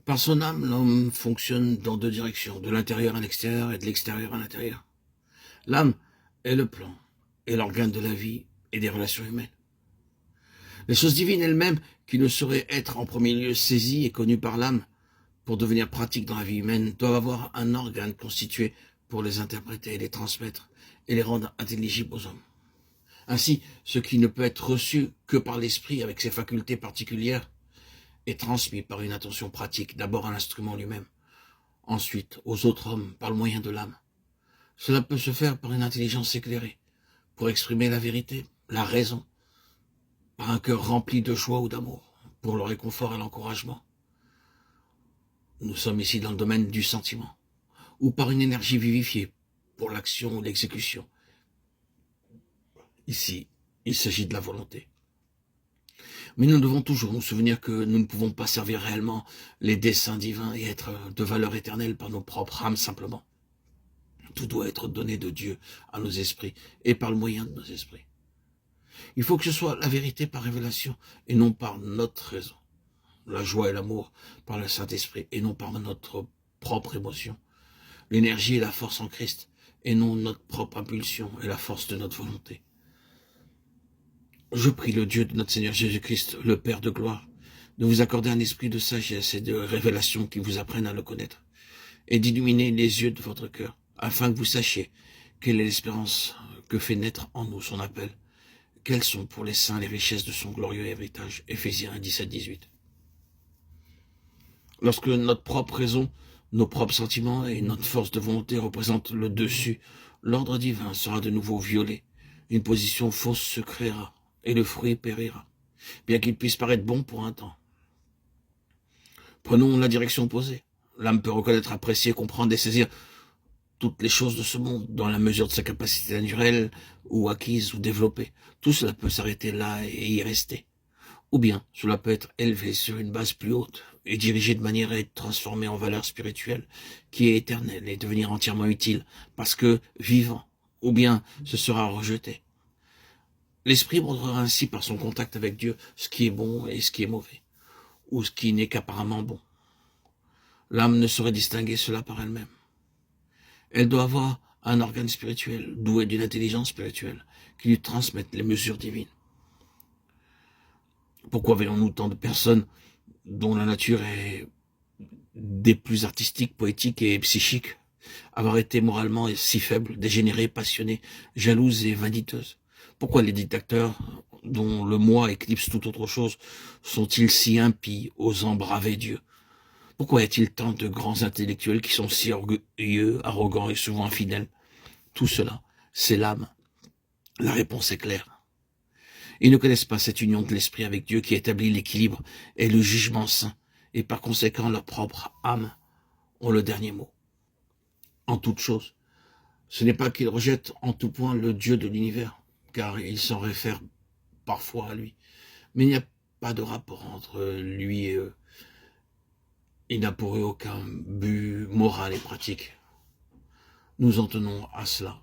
Par son âme, l'homme fonctionne dans deux directions, de l'intérieur à l'extérieur et de l'extérieur à l'intérieur. L'âme est le plan et l'organe de la vie et des relations humaines. Les choses divines elles-mêmes, qui ne sauraient être en premier lieu saisies et connues par l'âme pour devenir pratiques dans la vie humaine, doivent avoir un organe constitué pour les interpréter et les transmettre et les rendre intelligibles aux hommes. Ainsi, ce qui ne peut être reçu que par l'esprit avec ses facultés particulières est transmis par une attention pratique, d'abord à l'instrument lui-même, ensuite aux autres hommes par le moyen de l'âme. Cela peut se faire par une intelligence éclairée, pour exprimer la vérité, la raison, par un cœur rempli de joie ou d'amour, pour le réconfort et l'encouragement. Nous sommes ici dans le domaine du sentiment, ou par une énergie vivifiée, pour l'action ou l'exécution. Ici, il s'agit de la volonté. Mais nous devons toujours nous souvenir que nous ne pouvons pas servir réellement les desseins divins et être de valeur éternelle par nos propres âmes simplement. Tout doit être donné de Dieu à nos esprits et par le moyen de nos esprits. Il faut que ce soit la vérité par révélation et non par notre raison. La joie et l'amour par le Saint-Esprit et non par notre propre émotion. L'énergie et la force en Christ et non notre propre impulsion et la force de notre volonté. Je prie le Dieu de notre Seigneur Jésus-Christ, le Père de gloire, de vous accorder un esprit de sagesse et de révélation qui vous apprenne à le connaître, et d'illuminer les yeux de votre cœur, afin que vous sachiez quelle est l'espérance que fait naître en nous son appel, quelles sont pour les saints les richesses de son glorieux héritage. Éphésiens 17-18. Lorsque notre propre raison, nos propres sentiments et notre force de volonté représentent le dessus, l'ordre divin sera de nouveau violé, une position fausse se créera, et le fruit périra, bien qu'il puisse paraître bon pour un temps. Prenons la direction opposée. L'âme peut reconnaître, apprécier, comprendre et saisir toutes les choses de ce monde, dans la mesure de sa capacité naturelle, ou acquise, ou développée. Tout cela peut s'arrêter là et y rester. Ou bien, cela peut être élevé sur une base plus haute, et dirigé de manière à être transformé en valeur spirituelle, qui est éternelle, et devenir entièrement utile, parce que vivant, ou bien ce sera rejeté. L'esprit montrera ainsi par son contact avec Dieu ce qui est bon et ce qui est mauvais, ou ce qui n'est qu'apparemment bon. L'âme ne saurait distinguer cela par elle-même. Elle doit avoir un organe spirituel, doué d'une intelligence spirituelle, qui lui transmette les mesures divines. Pourquoi voyons-nous tant de personnes dont la nature est des plus artistiques, poétiques et psychiques, avoir été moralement si faibles, dégénérées, passionnées, jalouses et vaniteuses? Pourquoi les dictateurs, dont le moi éclipse toute autre chose, sont-ils si impies, osant braver Dieu? Pourquoi y a-t-il tant de grands intellectuels qui sont si orgueilleux, arrogants et souvent infidèles? Tout cela, c'est l'âme. La réponse est claire. Ils ne connaissent pas cette union de l'esprit avec Dieu qui établit l'équilibre et le jugement saint, et par conséquent leur propre âme ont le dernier mot. En toute chose, ce n'est pas qu'ils rejettent en tout point le Dieu de l'univers, car ils s'en réfèrent parfois à lui. Mais il n'y a pas de rapport entre lui et eux. Il n'a pour eux aucun but moral et pratique. Nous en tenons à cela,